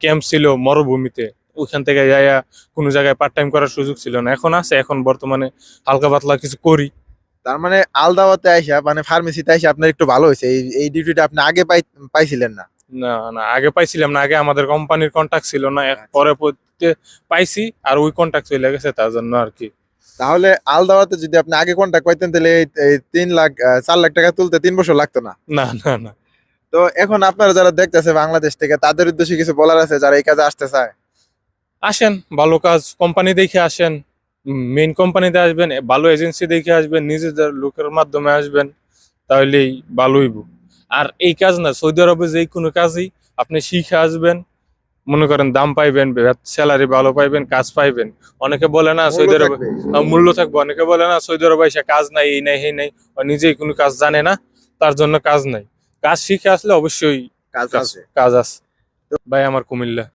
Camp ছিল মরুভূমিতে, ওইখান থেকে যাইয়া কোনো জায়গায় পার্ট টাইম করার সুযোগ ছিল না। এখন আছে, এখন বর্তমানে হালকা পাতলা কিছু করি। তার মানে আলদাওয়াতে আইসা মানে ফার্মেসিতে আইসা আপনার একটু ভালো হয়েছে, এই ডিউটিটা আপনি আগে পাইছিলেন না। না না, আগে পাইছিলাম না, আগে আমাদের কোম্পানির কন্ট্যাক্ট ছিল না, পরে পাইছি, আর ওই কন্ট্যাক্ট চলে গেছে, তার জন্য আর কি। তাহলে আলদাওয়াতে যদি আপনি আগে কন্ট্যাক্ট পাইতেন তাহলে এই 3 লাখ 4 লাখ টাকা তুলতে 3 বছর লাগতো না। না না না, তো এখন আপনারা যারা দেখতেছে বাংলাদেশ থেকে, তাদের উদ্দেশ্যে কিছু বলার আছে যারা এই কাজে আসতে চায়? আসেন, ভালো কাজ কোম্পানি দেখে আসেন, মেইন কোম্পানিতে আসবেন, ভালো এজেন্সি দেখে আসবেন, নিজেদের লোকের মাধ্যমে আসবেন, তাহলেই ভালো হইব। আর এই কাজ না, সৌদি আরবে যে কোনো কাজই আপনি শিখে আসবেন, মনে করেন দাম পাইবেন, স্যালারি ভালো পাইবেন, কাজ পাইবেন। অনেকে বলে না মূল্য সৌদি আরবে থাকবে। মূল্য থাকবে, অনেকে বলে না সৌদি আরবে এসে কাজ নাই, এই নাই, এই নাই, ও নিজেই কোনো কাজ জানে না, তার জন্য কাজ নাই। কাজ শিখে আসলে অবশ্যই কাজ কাজ আছে। কাজ আছে। ভাই আমার কুমিল্লা।